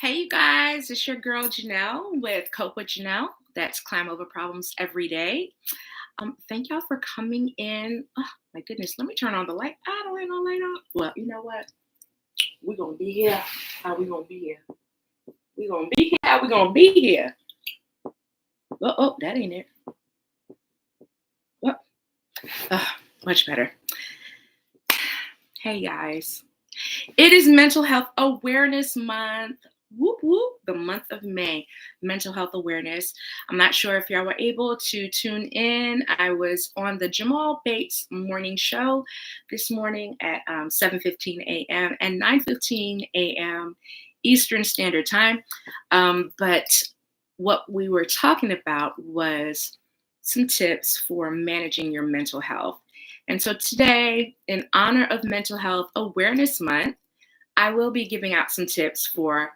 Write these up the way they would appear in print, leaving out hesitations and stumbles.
Hey, you guys, it's your girl Janelle with Cope with Janelle. That's Climb Over Problems Every Day. Thank y'all for coming in. Oh, my goodness, let me turn on the light. I don't have no light on. Well, you know what? We're going to be here. How we going to be here? We're going to be here. How we going to be here? Oh, that ain't it. Oh, oh, much better. Hey, guys. It is Mental Health Awareness Month. Whoop whoop, the month of May, mental health awareness. I'm not sure if y'all were able to tune in. I was on the Jamal Bates morning show this morning at 7:15 a.m. and 9:15 a.m. Eastern Standard Time. But what we were talking about was some tips for managing your mental health. And so today, in honor of Mental Health Awareness Month, I will be giving out some tips for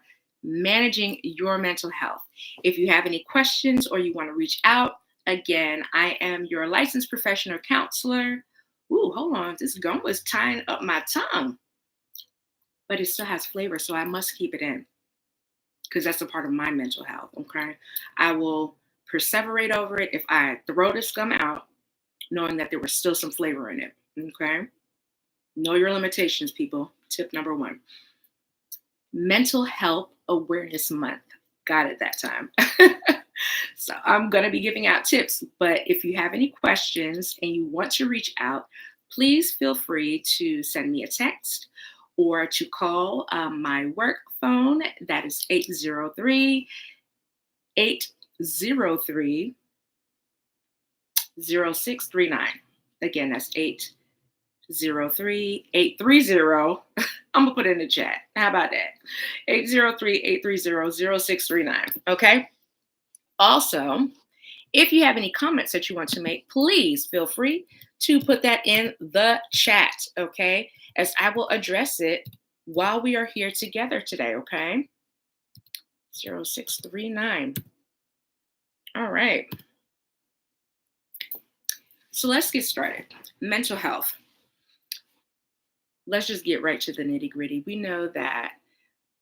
managing your mental health. If you have any questions or you want to reach out, again, I am your licensed professional counselor. Ooh, hold on. This gum was tying up my tongue, but it still has flavor, so I must keep it in because that's a part of my mental health. Okay. I will perseverate over it if I throw this gum out, knowing that there was still some flavor in it. Okay. Know your limitations, people. Tip number one. Mental Health Awareness Month. Got it that time. So I'm going to be giving out tips, but if you have any questions and you want to reach out, please feel free to send me a text or to call my work phone. That is 803 803 0639. Again, that's 803-830. I'm going to put it in the chat. How about that? 803-830-0639. Okay. Also, if you have any comments that you want to make, please feel free to put that in the chat. Okay. As I will address it while we are here together today. Okay. 0639. All right. So let's get started. Mental health. Let's just get right to the nitty gritty. We know that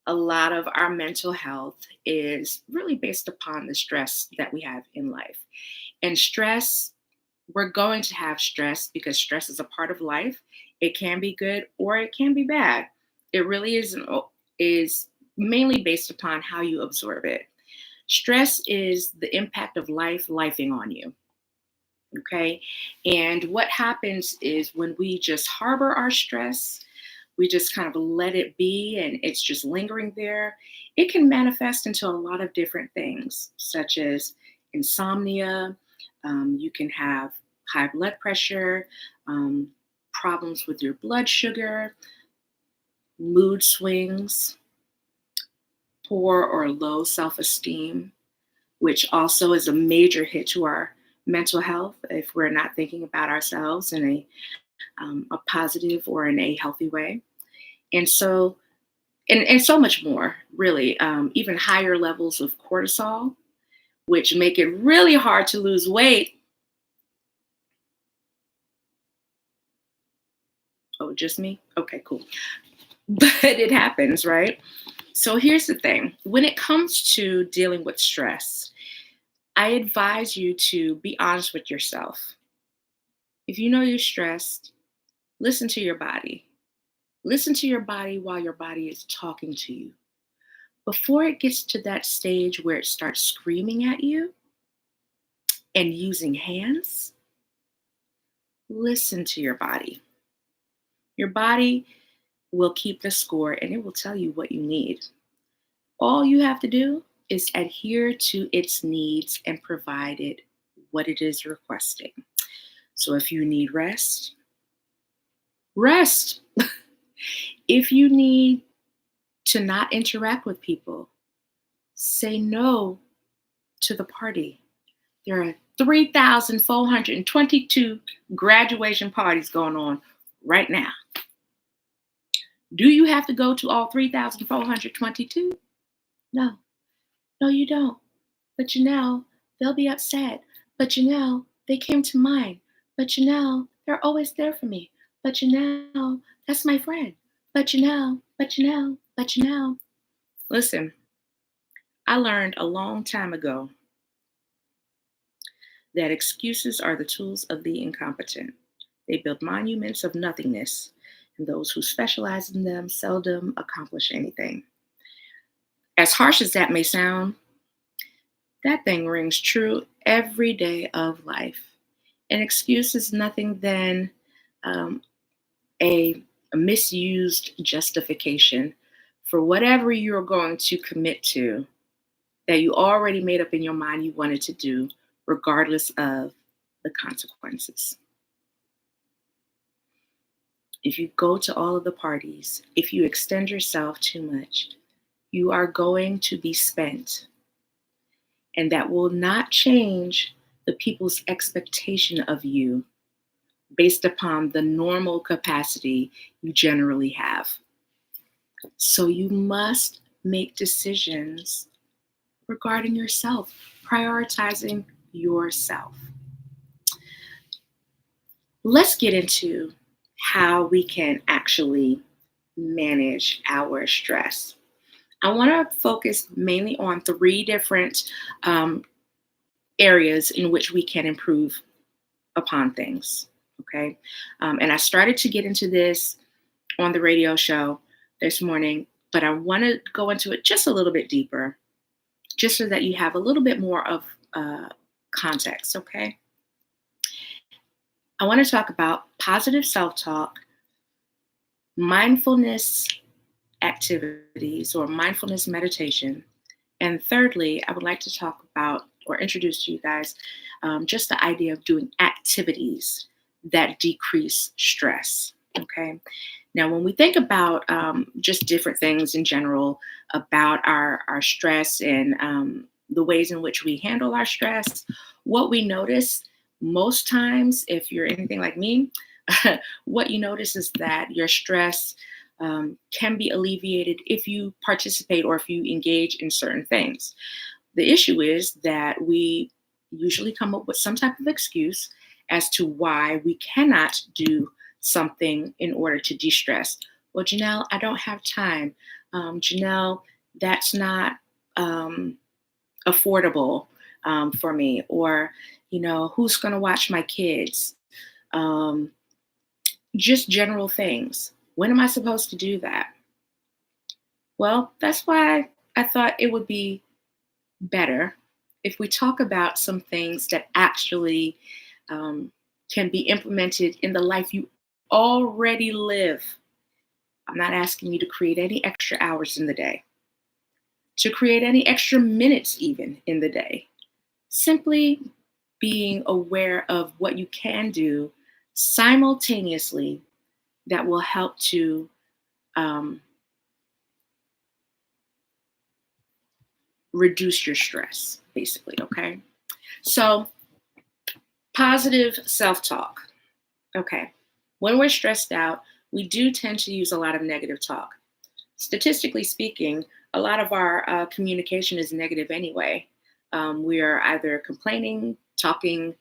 a lot of our mental health is really based upon the stress that we have in life. And stress, we're going to have stress because stress is a part of life. It can be good or it can be bad. It really is mainly based upon how you absorb it. Stress is the impact of lifing on you. Okay. And what happens is when we just harbor our stress, we just kind of let it be and it's just lingering there, it can manifest into a lot of different things, such as insomnia. You can have high blood pressure, problems with your blood sugar, mood swings, poor or low self esteem, which also is a major hit to our mental health if we're not thinking about ourselves in a positive or in a healthy way. And so, and so much more, really, even higher levels of cortisol, which make it really hard to lose weight. Oh, just me? Okay, cool. But it happens, right? So here's the thing. When it comes to dealing with stress, I advise you to be honest with yourself. If you know you're stressed, listen to your body. Listen to your body while your body is talking to you. Before it gets to that stage where it starts screaming at you and using hands, listen to your body. Your body will keep the score and it will tell you what you need. All you have to do is adhere to its needs and provide it what it is requesting. So if you need rest, rest. If you need to not interact with people, say no to the party. There are 3,422 graduation parties going on right now. Do you have to go to all 3,422? No. No, you don't. But they'll be upset. But they came to mine. But they're always there for me. But that's my friend. But. Listen, I learned a long time ago that excuses are the tools of the incompetent. They build monuments of nothingness, and those who specialize in them seldom accomplish anything. As harsh as that may sound, that thing rings true every day of life. An excuse is nothing than um, a, a misused justification for whatever you're going to commit to that you already made up in your mind you wanted to do, regardless of the consequences. If you go to all of the parties, if you extend yourself too much, you are going to be spent. And that will not change the people's expectation of you based upon the normal capacity you generally have. So you must make decisions regarding yourself, prioritizing yourself. Let's get into how we can actually manage our stress. I want to focus mainly on three different um, areas in which we can improve upon things. Okay. And I started to get into this on the radio show this morning, but I want to go into it just a little bit deeper, just so that you have a little bit more of context. Okay. I want to talk about positive self talk, mindfulness activities or mindfulness meditation. And thirdly, I would like to talk about or introduce to you guys just the idea of doing activities that decrease stress. Okay. Now, when we think about just different things in general about our stress and the ways in which we handle our stress, what we notice most times, if you're anything like me, what you notice is that your stress can be alleviated if you participate or if you engage in certain things. The issue is that we usually come up with some type of excuse as to why we cannot do something in order to de stress. Well, Janelle, I don't have time. Janelle, that's not affordable for me. Or, who's going to watch my kids? Um, just general things. When am I supposed to do that? Well, that's why I thought it would be better if we talk about some things that actually um, can be implemented in the life you already live. I'm not asking you to create any extra hours in the day, to create any extra minutes even in the day. Simply being aware of what you can do simultaneously that will help to um, reduce your stress, basically. Okay. So, positive self talk. Okay. When we're stressed out, we do tend to use a lot of negative talk. Statistically speaking, a lot of our communication is negative anyway. We are either complaining, talking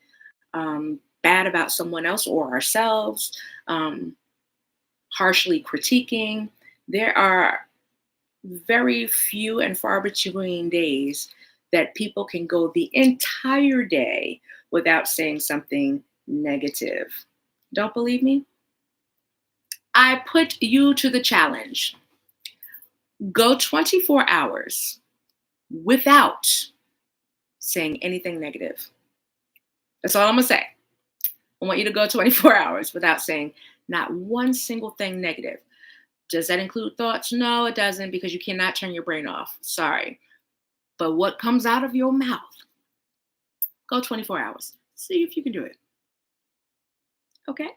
bad about someone else or ourselves, um, harshly critiquing. There are very few and far between days that people can go the entire day without saying something negative. Don't believe me? I put you to the challenge. Go 24 hours without saying anything negative. That's all I'm going to say. I want you to go 24 hours without saying not one single thing negative. Does that include thoughts? No, it doesn't, because you cannot turn your brain off. Sorry. But what comes out of your mouth, go 24 hours. See if you can do it. Okay?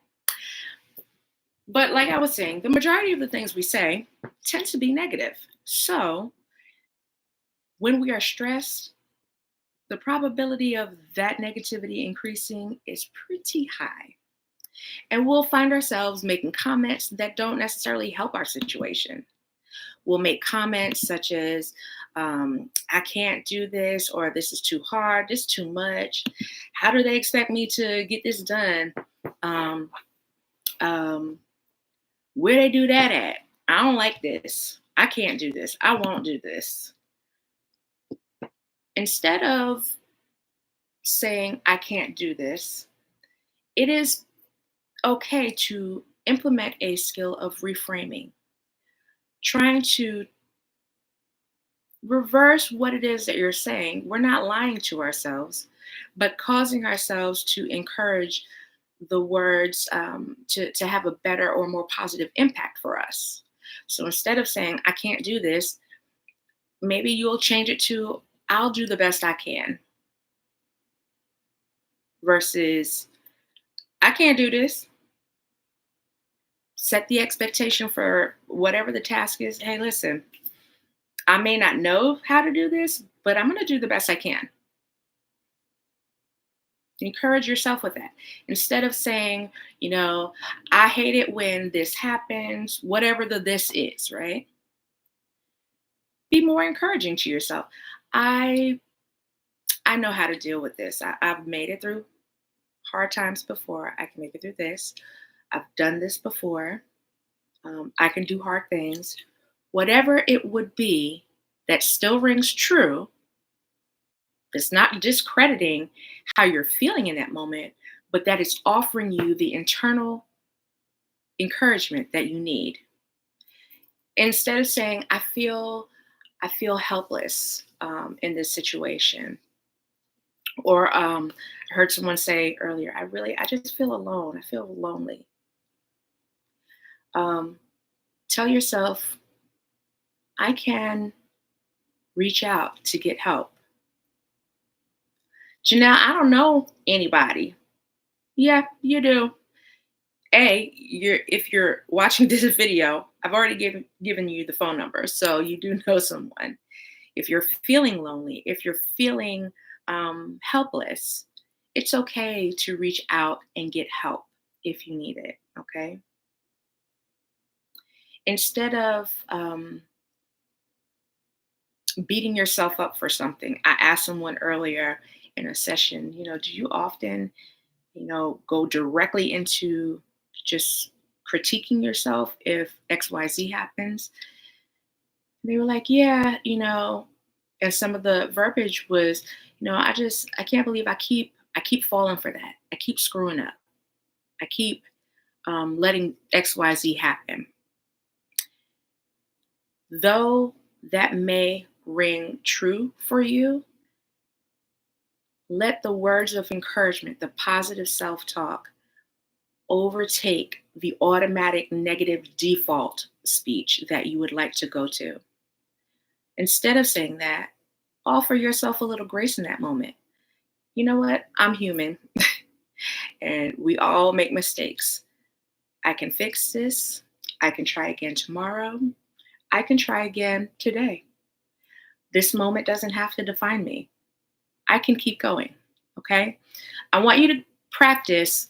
But like I was saying, the majority of the things we say tend to be negative. So when we are stressed, the probability of that negativity increasing is pretty high. And we'll find ourselves making comments that don't necessarily help our situation. We'll make comments such as, I can't do this, or this is too hard, this is too much. How do they expect me to get this done? Um, um, where they do that at? I don't like this. I can't do this. I won't do this. Instead of saying, I can't do this, it is okay to implement a skill of reframing, trying to reverse what it is that you're saying. We're not lying to ourselves, but causing ourselves to encourage the words to have a better or more positive impact for us. So instead of saying, I can't do this, maybe you'll change it to, I'll do the best I can, versus, I can't do this. Set the expectation for whatever the task is. Hey, listen, I may not know how to do this, but I'm going to do the best I can. Encourage yourself with that. Instead of saying, I hate it when this happens, whatever the this is, right? Be more encouraging to yourself. I I know how to deal with this. I've made it through hard times before. I can make it through this. I've done this before. I can do hard things. Whatever it would be that still rings true, it's not discrediting how you're feeling in that moment, but that it's offering you the internal encouragement that you need. Instead of saying, I feel helpless in this situation. Or I heard someone say earlier, I just feel alone. I feel lonely. Um, Tell yourself, I can reach out to get help. Janelle, I don't know anybody. Yeah, you do. If you're watching this video, I've already given you the phone number, so you do know someone. If you're feeling lonely, if you're feeling helpless, it's okay to reach out and get help if you need it. Okay. Instead of beating yourself up for something, I asked someone earlier in a session, do you often, go directly into just critiquing yourself if XYZ happens? They were like, yeah, and some of the verbiage was, I can't believe I keep falling for that. I keep screwing up. I keep letting XYZ happen. Though that may ring true for you, let the words of encouragement, the positive self-talk, overtake the automatic negative default speech that you would like to go to. Instead of saying that, offer yourself a little grace in that moment. You know what? I'm human and we all make mistakes. I can fix this. I can try again tomorrow. I can try again today. This moment doesn't have to define me. I can keep going. Okay. I want you to practice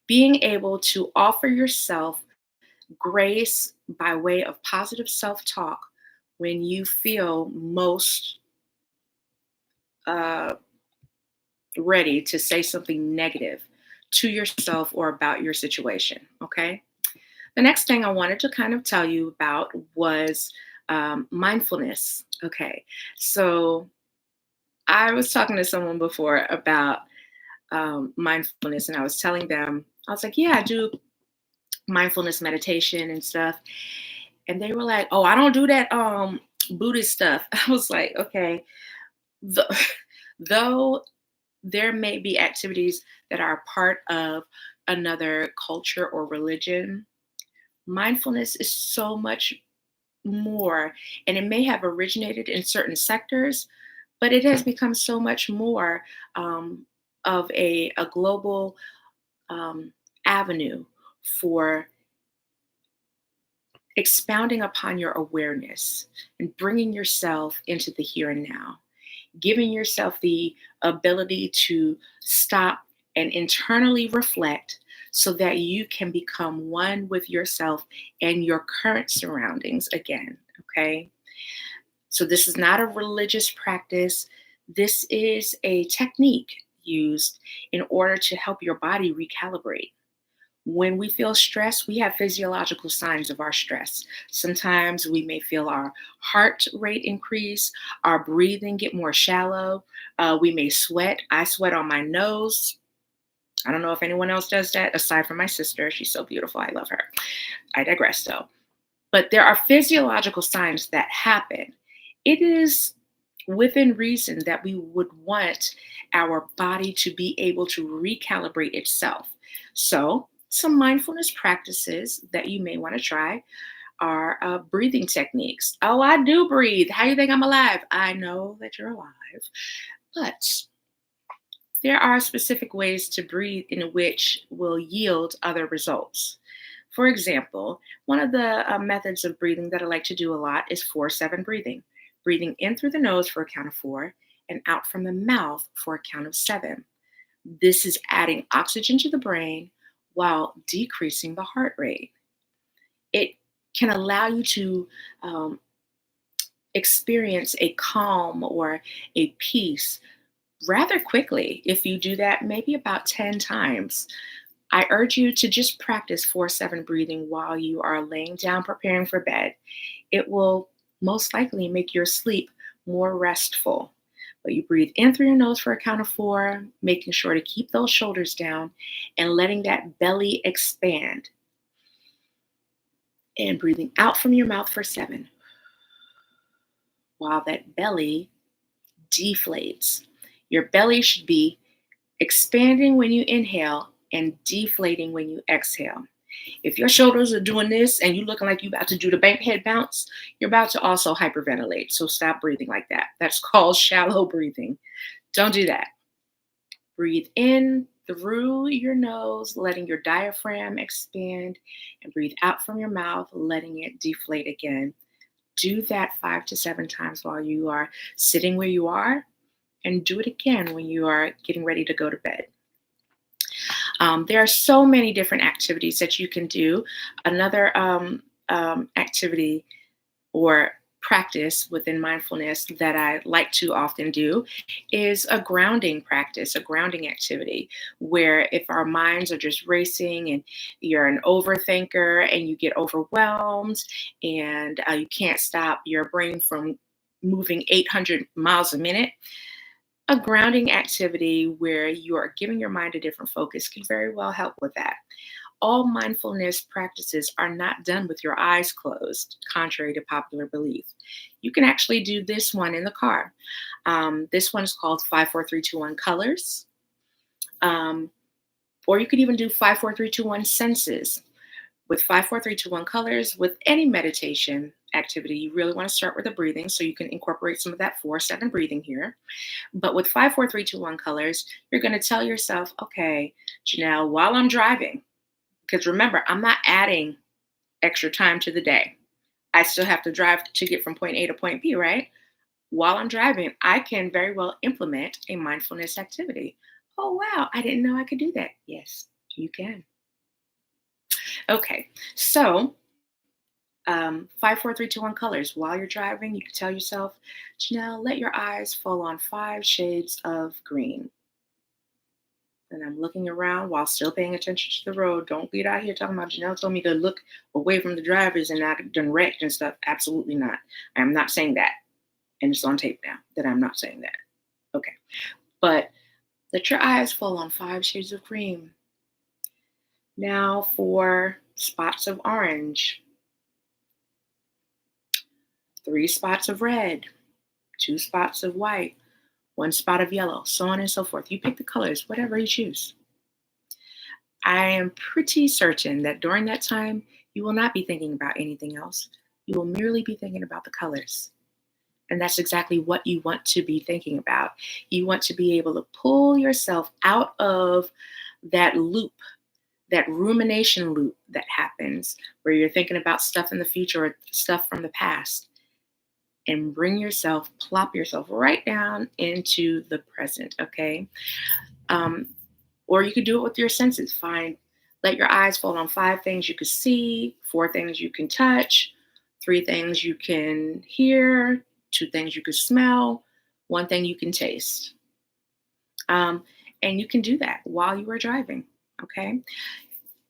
being able to offer yourself grace by way of positive self talk when you feel most uh, ready to say something negative to yourself or about your situation. Okay. The next thing I wanted to kind of tell you about was mindfulness. Okay. So I was talking to someone before about mindfulness, and I was telling them, I was like, yeah, I do mindfulness meditation and stuff. And they were like, oh, I don't do that Buddhist stuff. I was like, okay. Though there may be activities that are part of another culture or religion, mindfulness is so much more, and it may have originated in certain sectors, but it has become so much more of a global um, avenue for expounding upon your awareness and bringing yourself into the here and now, giving yourself the ability to stop and internally reflect so that you can become one with yourself and your current surroundings again. Okay. So, this is not a religious practice. This is a technique used in order to help your body recalibrate. When we feel stress, we have physiological signs of our stress. Sometimes we may feel our heart rate increase, our breathing get more shallow. We may sweat. I sweat on my nose. I don't know if anyone else does that aside from my sister. She's so beautiful. I love her. I digress though. But there are physiological signs that happen. It is within reason that we would want our body to be able to recalibrate itself. So, some mindfulness practices that you may want to try are breathing techniques. Oh, I do breathe. How do you think I'm alive? I know that you're alive, but there are specific ways to breathe in which will yield other results. For example, one of the methods of breathing that I like to do a lot is 4-7 breathing. Breathing in through the nose for a count of 4 and out from the mouth for a count of 7. This is adding oxygen to the brain while decreasing the heart rate. It can allow you to um, experience a calm or a peace rather quickly if you do that maybe about 10 times. I urge you to just practice 4-7 breathing while you are laying down preparing for bed. It will most likely make your sleep more restful. But you breathe in through your nose for a count of 4, making sure to keep those shoulders down and letting that belly expand. And breathing out from your mouth for 7 while that belly deflates. Your belly should be expanding when you inhale and deflating when you exhale. If your shoulders are doing this and you're looking like you're about to do the bank head bounce, you're about to also hyperventilate. So stop breathing like that. That's called shallow breathing. Don't do that. Breathe in through your nose, letting your diaphragm expand, and breathe out from your mouth, letting it deflate again. Do that 5 to 7 times while you are sitting where you are, and do it again when you are getting ready to go to bed. There are so many different activities that you can do. Another activity or practice within mindfulness that I like to often do is a grounding practice, a grounding activity, where if our minds are just racing and you're an overthinker and you get overwhelmed and you can't stop your brain from moving 800 miles a minute, a grounding activity where you are giving your mind a different focus can very well help with that. All mindfulness practices are not done with your eyes closed, contrary to popular belief. You can actually do this one in the car. This one is called 5-4-3-2-1 colors. Um, or you could even do 5-4-3-2-1 senses. With 5-4-3-2-1 colors, with any meditation activity, you really want to start with the breathing so you can incorporate some of that 4-7 breathing here. But with 5-4-3-2-1 colors, you're going to tell yourself, okay, Janelle, while I'm driving, because remember, I'm not adding extra time to the day. I still have to drive to get from point A to point B, right? While I'm driving, I can very well implement a mindfulness activity. Oh, wow, I didn't know I could do that. Yes, you can. Okay, so 5-4-3-2-1 colors. While you're driving, you can tell yourself, Janelle, let your eyes fall on 5 shades of green. And I'm looking around while still paying attention to the road. Don't get out here talking about Janelle told me to look away from the drivers and not done wrecked and stuff. Absolutely not. I'm not saying that. And it's on tape now that I'm not saying that. Okay. But let your eyes fall on 5 shades of green. Now for spots of orange, 3 spots of red, 2 spots of white, 1 spot of yellow, so on and so forth. You pick the colors, whatever you choose. I am pretty certain that during that time, you will not be thinking about anything else. You will merely be thinking about the colors. And that's exactly what you want to be thinking about. You want to be able to pull yourself out of that loop, that rumination loop that happens where you're thinking about stuff in the future or stuff from the past, and plop yourself right down into the present, okay? Or you could do it with your senses. Let your eyes fall on 5 things you could see, 4 things you can touch, 3 things you can hear, 2 things you could smell, 1 thing you can taste. And you can do that while you are driving, okay?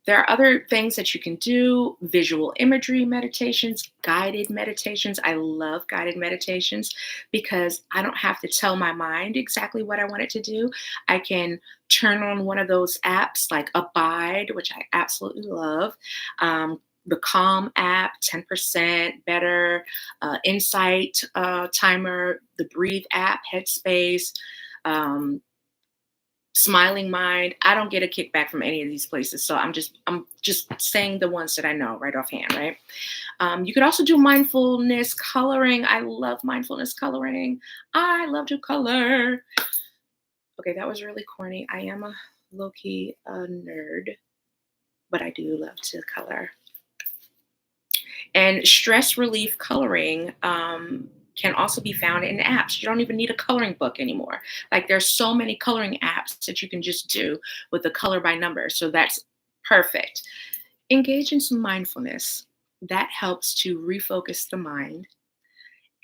There are other things that you can do: visual imagery meditations, guided meditations. I love guided meditations because I don't have to tell my mind exactly what I want it to do. I can turn on one of those apps like Abide, which I absolutely love. The Calm app, 10% better, Insight Timer, the Breathe app, Headspace, um, Smiling Mind. I don't get a kickback from any of these places, so I'm just saying the ones that I know right offhand, right? You could also do mindfulness coloring. I love mindfulness coloring. I love to color. Okay, that was really corny. I am a low key nerd, but I do love to color. And stress relief coloring can also be found in apps. You don't even need a coloring book anymore. Like there's so many coloring apps that you can just do with the color by number. So that's perfect. Engage in some mindfulness. That helps to refocus the mind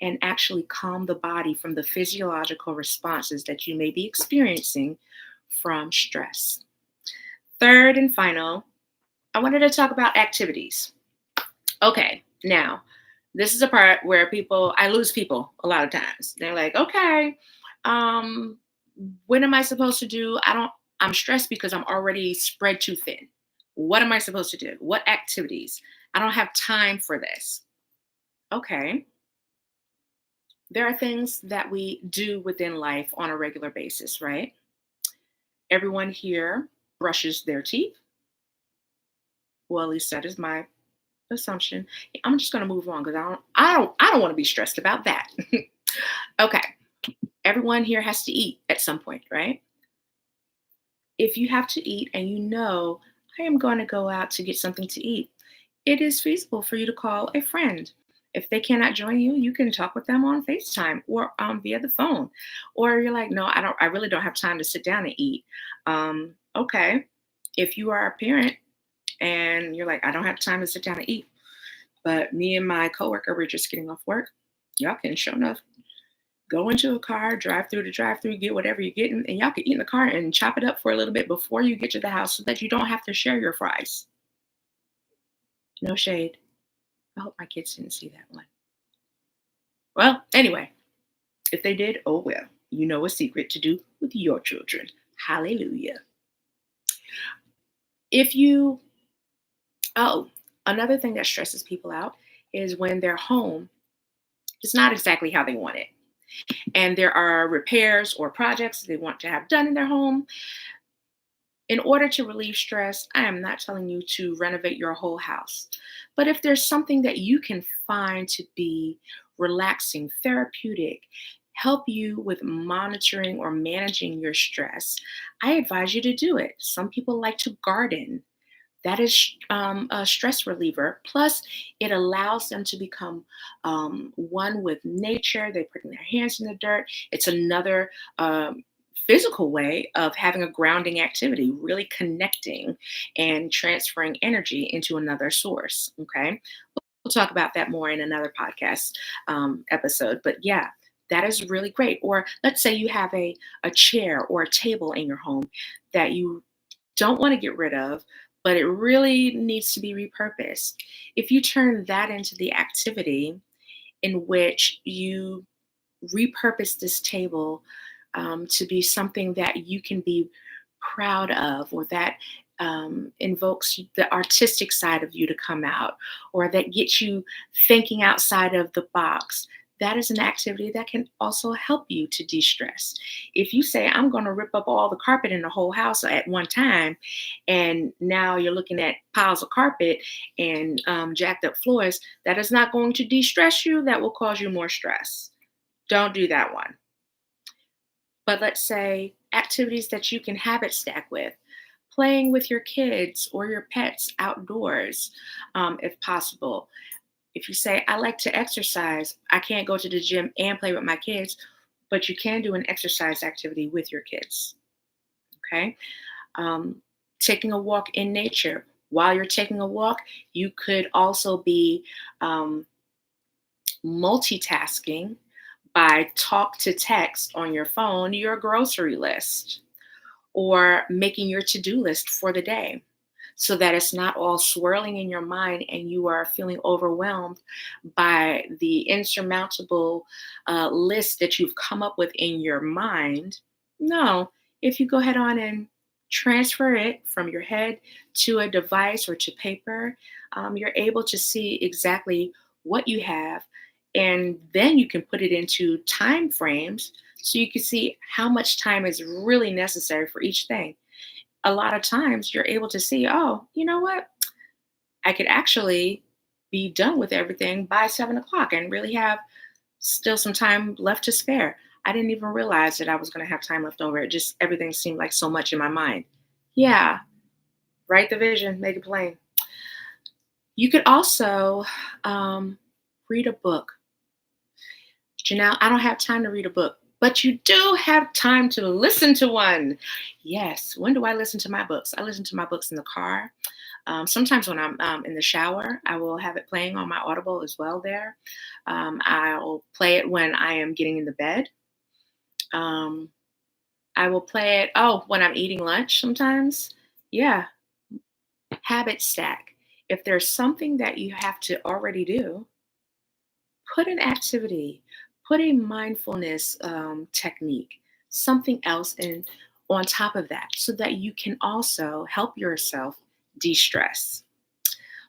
and actually calm the body from the physiological responses that you may be experiencing from stress. Third and final, I wanted to talk about activities. Okay, now this is a part where I lose people a lot of times. They're like, okay, um, what am I supposed to do? I'm stressed because I'm already spread too thin. What am I supposed to do? What activities? I don't have time for this. Okay, there are things that we do within life on a regular basis, right? Everyone here brushes their teeth. Well, at least that is my assumption. I'm just going to move on because I don't want to be stressed about that. Okay. Everyone here has to eat at some point, right? If you have to eat and you know, I am going to go out to get something to eat, it is feasible for you to call a friend. If they cannot join you, you can talk with them on FaceTime or via the phone. Or you're like, no, I really don't have time to sit down and eat. Okay. If you are a parent and you're like, I don't have time to sit down and eat, but me and my coworker were just getting off work, y'all can show enough go into a car, drive through the drive through, get whatever you're getting, and y'all can eat in the car and chop it up for a little bit before you get to the house so that you don't have to share your fries. No shade. I hope my kids didn't see that one. Well, anyway, if they did, oh well. You know a secret to do with your children. Hallelujah. If you, oh, another thing that stresses people out is when their home is not exactly how they want it. And there are repairs or projects they want to have done in their home. In order to relieve stress, I am not telling you to renovate your whole house. But if there's something that you can find to be relaxing, therapeutic, help you with monitoring or managing your stress, I advise you to do it. Some people like to garden. That is a stress reliever. Plus, it allows them to become one with nature. They put their hands in the dirt. It's another physical way of having a grounding activity, really connecting and transferring energy into another source. Okay. We'll talk about that more in another podcast episode. But yeah, that is really great. Or let's say you have a chair or a table in your home that you don't want to get rid of, but it really needs to be repurposed. If you turn that into the activity in which you repurpose this table to be something that you can be proud of, or that invokes the artistic side of you to come out, or that gets you thinking outside of the box, that is an activity that can also help you to de-stress. If you say, I'm going to rip up all the carpet in the whole house at one time, and now you're looking at piles of carpet and jacked up floors, that is not going to de-stress you. That will cause you more stress. Don't do that one. But let's say activities that you can habit stack with, playing with your kids or your pets outdoors, if possible. If you say, I like to exercise, I can't go to the gym and play with my kids, but you can do an exercise activity with your kids. Okay. Taking a walk in nature. While you're taking a walk, you could also be multitasking by talk to text on your phone, your grocery list, or making your to-do list for the day. so that it's not all swirling in your mind and you are feeling overwhelmed by the insurmountable list that you've come up with in your mind. No, if you go ahead on and transfer it from your head to a device or to paper, you're able to see exactly what you have, and then you can put it into time frames so you can see how much time is really necessary for each thing. A lot of times you're able to see, oh, you know what? I could actually be done with everything by 7 o'clock and really have still some time left to spare. I didn't even realize that I was going to have time left over. It just, everything seemed like so much in my mind. Yeah, write the vision, make it plain. You could also read a book. Janelle, I don't have time to read a book, but you do have time to listen to one. Yes. When do I listen to my books? I listen to my books in the car. Sometimes when I'm in the shower, I will have it playing on my Audible as well there. I'll play it when I am getting in the bed. Um, I will play it, oh, when I'm eating lunch sometimes. Yeah. Habit stack. If there's something that you have to already do, put an activity, put a mindfulness technique, something else in on top of that so that you can also help yourself de-stress.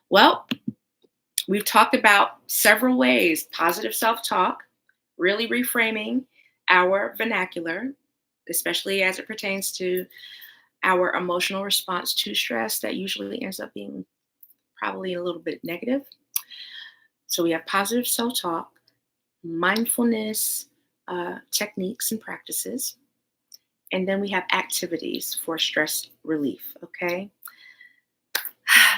Well, we've talked about several ways: positive self-talk, really reframing our vernacular, especially as it pertains to our emotional response to stress that usually ends up being probably a little bit negative. So we have positive self-talk, mindfulness techniques and practices, and then we have activities for stress relief. Okay.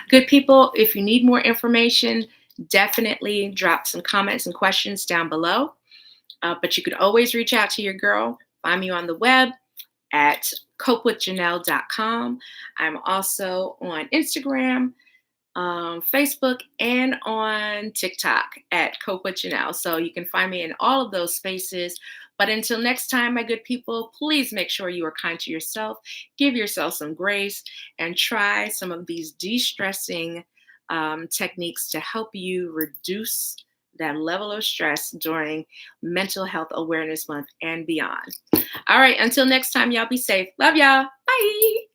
Good people, if you need more information, definitely drop some comments and questions down below. But you could always reach out to your girl. Find me on the web at copewithjanelle.com. I'm also on Instagram, Facebook, and on TikTok at Cope with Janelle. So you can find me in all of those spaces. But until next time, my good people, please make sure you are kind to yourself, give yourself some grace, and try some of these de-stressing techniques to help you reduce that level of stress during Mental Health Awareness Month and beyond. All right, until next time, y'all be safe. Love y'all. Bye.